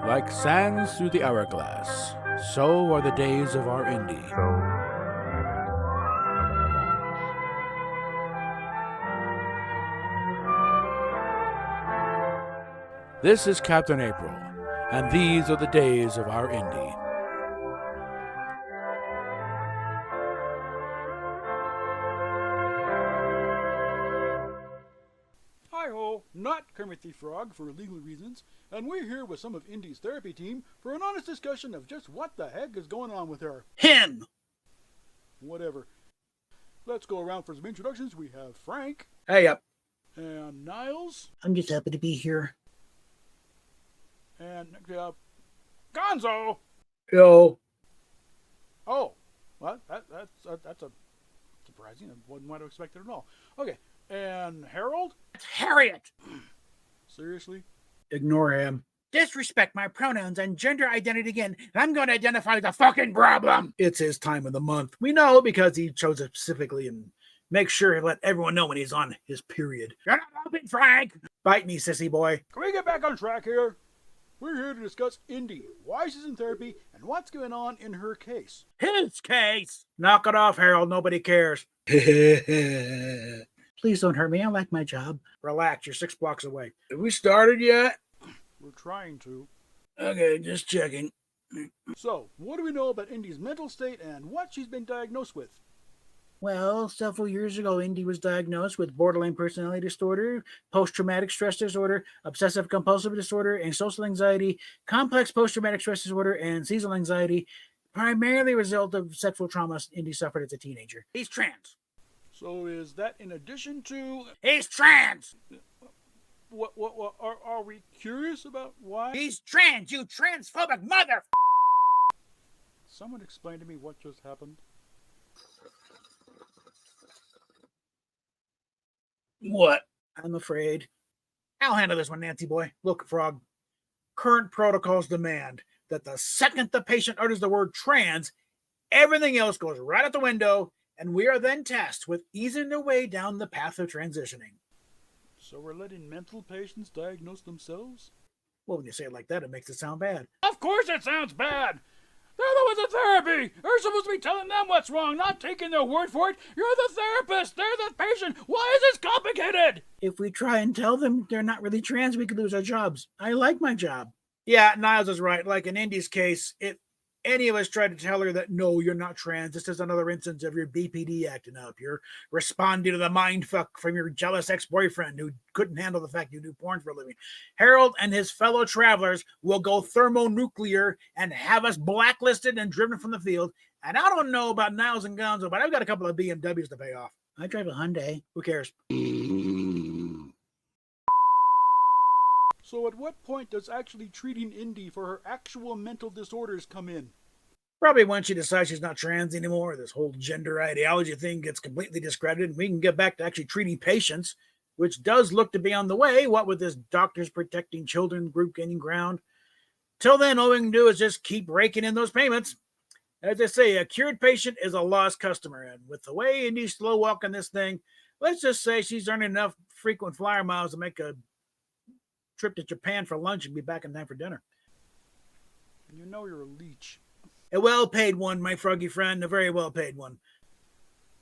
Like sands through the hourglass, so are the days of our Indy. This is Captain April, and these are the days of our Indy. Hi-ho, not Kermit the Frog for legal reasons, and we're here with some of Indy's therapy team for an honest discussion of just what the heck is going on with her. Him! Whatever. Let's go around for some introductions. We have Frank. Hey up. And Niles. I'm just happy to be here. And Gonzo. Yo. Oh, well, that's a surprising. I wouldn't want to expect it at all. Okay, and Harold. It's Harriet. Seriously? Ignore him. Disrespect my pronouns and gender identity again, and I'm going to identify the fucking problem. It's his time of the month. We know because he chose it specifically and make sure to let everyone know when he's on his period. You're not open, Frank. Bite me, sissy boy. Can we get back on track here? We're here to discuss Indy, why she's in therapy, and what's going on in her case. His case. Knock it off, Harold. Nobody cares. Please don't hurt me. I like my job. Relax. You're 6 blocks away. Have we started yet? We're trying to. Okay, just checking. So, what do we know about Indy's mental state and what she's been diagnosed with? Well, several years ago, Indy was diagnosed with borderline personality disorder, post-traumatic stress disorder, obsessive-compulsive disorder, and social anxiety, complex post-traumatic stress disorder, and seasonal anxiety, primarily a result of sexual trauma Indy suffered as a teenager. He's trans. So is that in addition to... He's trans! What are we curious about why? He's trans, you transphobic mother... Someone explain to me what just happened. What? I'm afraid. I'll handle this one, Nancy boy. Look, Frog. Current protocols demand that the second the patient utters the word trans, everything else goes right out the window, and we are then tasked with easing their way down the path of transitioning. So we're letting mental patients diagnose themselves? Well, when you say it like that, it makes it sound bad. Of course it sounds bad! They're the ones in therapy! You're supposed to be telling them what's wrong, not taking their word for it. You're the therapist, they're the patient. Why is this complicated? If we try and tell them they're not really trans, we could lose our jobs. I like my job. Yeah, Niles is right. Like in Indy's case, if any of us tried to tell her that, no, you're not trans, this is another instance of your BPD acting up. You're responding to the mindfuck from your jealous ex-boyfriend who couldn't handle the fact you do porn for a living. Harold and his fellow travelers will go thermonuclear and have us blacklisted and driven from the field. And I don't know about Niles and Gonzo, but I've got a couple of BMWs to pay off. I drive a Hyundai. Who cares? So at what point does actually treating Indy for her actual mental disorders come in? Probably when she decides she's not trans anymore, this whole gender ideology thing gets completely discredited, and we can get back to actually treating patients, which does look to be on the way, what with this Doctors Protecting Children group gaining ground. Till then, all we can do is just keep raking in those payments. As I say, a cured patient is a lost customer, and with the way Indy's slow walking this thing, let's just say she's earning enough frequent flyer miles to make a trip to Japan for lunch and be back in time for dinner. You know you're a leech. A well-paid one, my froggy friend, a very well-paid one.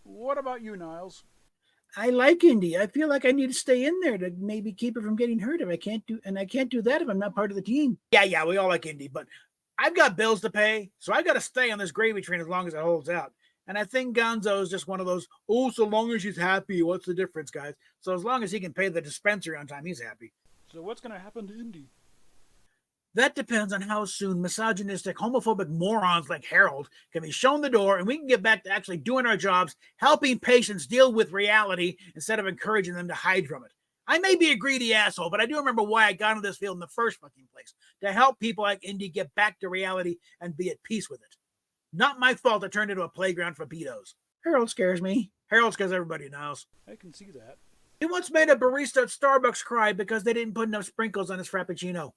What about you, Niles? I like Indy. I feel like I need to stay in there to maybe keep her from getting hurt if I can't do that if I'm not part of the team. Yeah, we all like Indy, but I've got bills to pay, so I've got to stay on this gravy train as long as it holds out. And I think Gonzo is just one of those, so long as she's happy, what's the difference, guys? So as long as he can pay the dispensary on time, he's happy. So what's going to happen to Indy? That depends on how soon misogynistic, homophobic morons like Harold can be shown the door and we can get back to actually doing our jobs, helping patients deal with reality instead of encouraging them to hide from it. I may be a greedy asshole, but I do remember why I got into this field in the first fucking place, to help people like Indy get back to reality and be at peace with it. Not my fault it turned into a playground for pedos. Harold scares me. Harold scares everybody now. I can see that. He once made a barista at Starbucks cry because they didn't put enough sprinkles on his Frappuccino.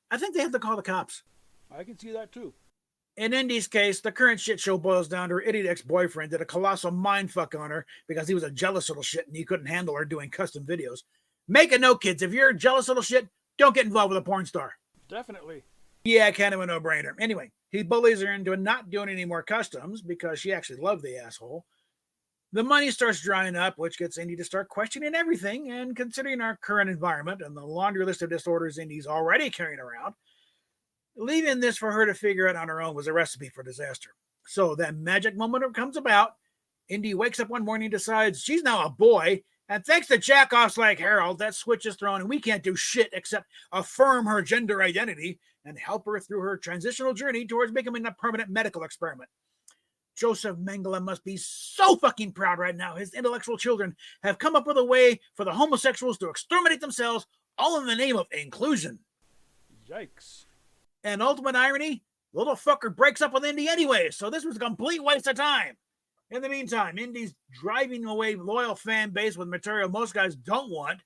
I think they have to call the cops. I can see that too. In Indy's case, the current shit show boils down to her idiot ex-boyfriend did a colossal mindfuck on her because he was a jealous little shit and he couldn't handle her doing custom videos. Make a note, kids. If you're a jealous little shit, don't get involved with a porn star. Definitely. Yeah, kind of a no-brainer. Anyway, he bullies her into not doing any more customs because she actually loved the asshole. The money starts drying up, which gets Indy to start questioning everything. And considering our current environment and the laundry list of disorders Indy's already carrying around, leaving this for her to figure out on her own was a recipe for disaster. So that magic moment comes about. Indy wakes up one morning and decides she's now a boy. And thanks to jackoffs like Harold, that switch is thrown and we can't do shit except affirm her gender identity and help her through her transitional journey towards becoming a permanent medical experiment. Joseph Mengele must be so fucking proud right now. His intellectual children have come up with a way for the homosexuals to exterminate themselves, all in the name of inclusion. Yikes. And ultimate irony, the little fucker breaks up with Indy anyway, so this was a complete waste of time. In the meantime, Indy's driving away loyal fan base with material most guys don't want,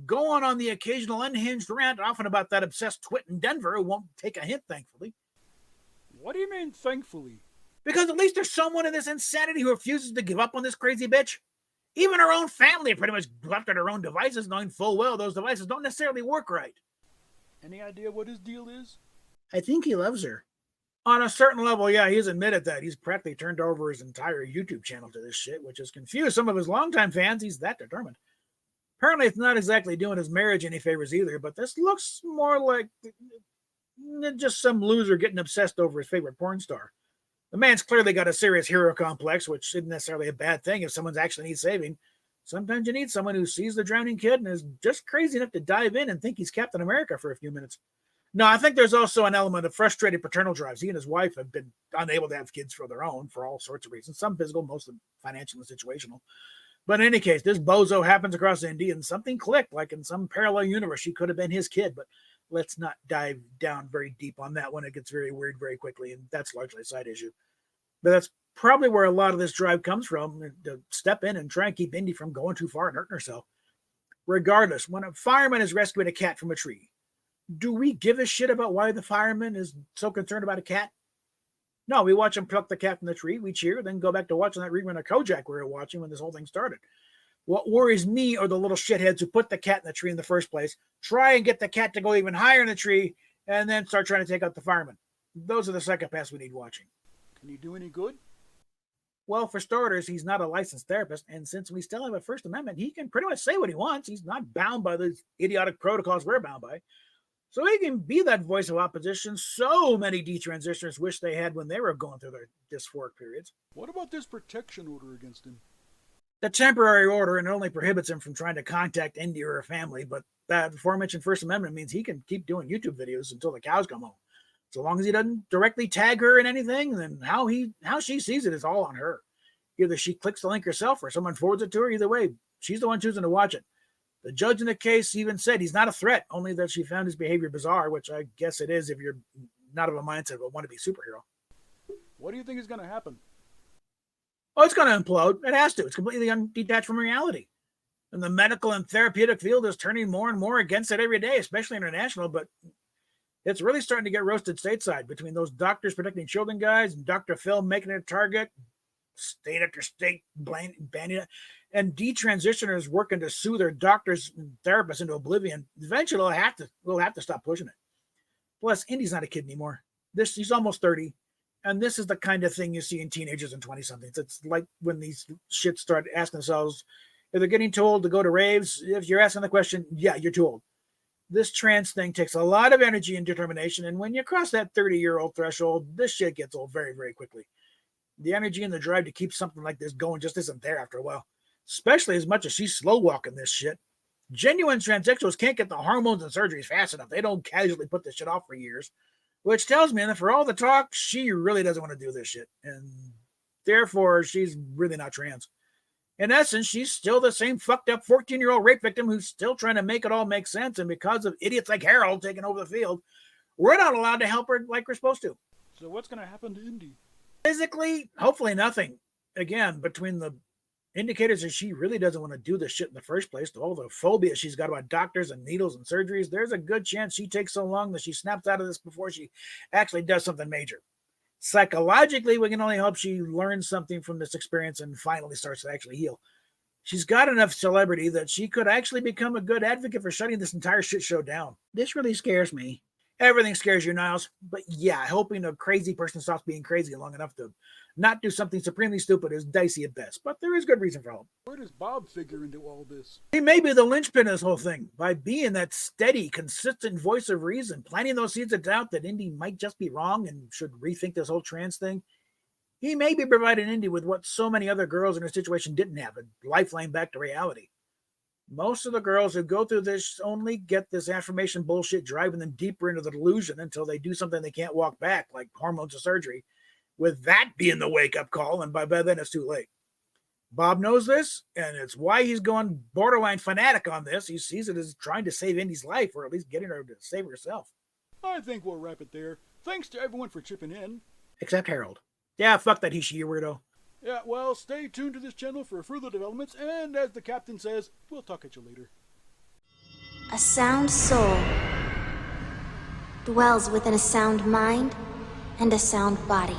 going on the occasional unhinged rant, often about that obsessed twit in Denver who won't take a hint, thankfully. What do you mean, thankfully? Because at least there's someone in this insanity who refuses to give up on this crazy bitch. Even her own family pretty much left at her own devices, knowing full well those devices don't necessarily work right. Any idea what his deal is? I think he loves her. On a certain level, yeah, he's admitted that. He's practically turned over his entire YouTube channel to this shit, which has confused some of his longtime fans. He's that determined. Apparently, it's not exactly doing his marriage any favors either, but this looks more like just some loser getting obsessed over his favorite porn star. The man's clearly got a serious hero complex, which isn't necessarily a bad thing if someone actually needs saving. Sometimes you need someone who sees the drowning kid and is just crazy enough to dive in and think he's Captain America for a few minutes. No, I think there's also an element of frustrated paternal drives. He and his wife have been unable to have kids for their own for all sorts of reasons, some physical, mostly financial and situational. But in any case, this bozo happens across Indy and something clicked, like in some parallel universe, she could have been his kid. But let's not dive down very deep on that one. It gets very weird very quickly, and that's largely a side issue. But that's probably where a lot of this drive comes from, to step in and try and keep Indy from going too far and hurting herself. Regardless, when a fireman is rescuing a cat from a tree, do we give a shit about why the fireman is so concerned about a cat? No, we watch him pluck the cat from the tree, we cheer, then go back to watching that rerun of Kojak we were watching when this whole thing started. What worries me are the little shitheads who put the cat in the tree in the first place, try and get the cat to go even higher in the tree, and then start trying to take out the fireman. Those are the psychopaths we need watching. Can he do any good? Well, for starters, he's not a licensed therapist, and since we still have a First Amendment, he can pretty much say what he wants. He's not bound by those idiotic protocols we're bound by. So he can be that voice of opposition so many detransitioners wish they had when they were going through their dysphoric periods. What about this protection order against him? The temporary order, and it only prohibits him from trying to contact Indy or her family, but that aforementioned First Amendment means he can keep doing YouTube videos until the cows come home. So long as he doesn't directly tag her in anything, then how she sees it is all on her. Either she clicks the link herself or someone forwards it to her. Either way, she's the one choosing to watch it. The judge in the case even said he's not a threat, only that she found his behavior bizarre, which I guess it is if you're not of a mindset of a wannabe superhero. What do you think is going to happen? Oh, it's going to implode. It has to. It's completely detached from reality. And the medical and therapeutic field is turning more and more against it every day, especially international, but it's really starting to get roasted stateside between those doctors protecting children guys and Dr. Phil making it a target, state after state banning it, and detransitioners working to sue their doctors and therapists into oblivion. Eventually, we'll have to stop pushing it. Plus, Indy's not a kid anymore. He's almost 30, and this is the kind of thing you see in teenagers and 20-somethings. It's like when these shits start asking themselves if they're getting too old to go to raves. If you're asking the question, yeah, you're too old. This trans thing takes a lot of energy and determination, and when you cross that 30-year-old threshold, this shit gets old very, very quickly. The energy and the drive to keep something like this going just isn't there after a while, especially as much as she's slow-walking this shit. Genuine transsexuals can't get the hormones and surgeries fast enough. They don't casually put this shit off for years, which tells me that for all the talk, she really doesn't want to do this shit, and therefore, she's really not trans. In essence, she's still the same fucked up 14-year-old rape victim who's still trying to make it all make sense. And because of idiots like Harold taking over the field, we're not allowed to help her like we're supposed to. So what's going to happen to Indy? Physically, hopefully nothing. Again, between the indicators that she really doesn't want to do this shit in the first place, to all the phobia she's got about doctors and needles and surgeries, there's a good chance she takes so long that she snaps out of this before she actually does something major. Psychologically, we can only hope she learns something from this experience and finally starts to actually heal. She's got enough celebrity that she could actually become a good advocate for shutting this entire shit show down. This really scares me. Everything scares you, Niles. But yeah, hoping a crazy person stops being crazy long enough to not do something supremely stupid is dicey at best. But there is good reason for hope. Where does Bob figure into all this? He may be the linchpin of this whole thing by being that steady, consistent voice of reason, planting those seeds of doubt that Indy might just be wrong and should rethink this whole trans thing. He may be providing Indy with what so many other girls in her situation didn't have, a lifeline back to reality. Most of the girls who go through this only get this affirmation bullshit driving them deeper into the delusion until they do something they can't walk back, like hormones or surgery, with that being the wake-up call, and by then it's too late. Bob knows this, and it's why he's going borderline fanatic on this. He sees it as trying to save Indy's life, or at least getting her to save herself. I think we'll wrap it there. Thanks to everyone for chipping in. Except Harold. Yeah, fuck that He-She, you weirdo. Yeah, well, stay tuned to this channel for further developments, and as the captain says, we'll talk at you later. A sound soul dwells within a sound mind and a sound body.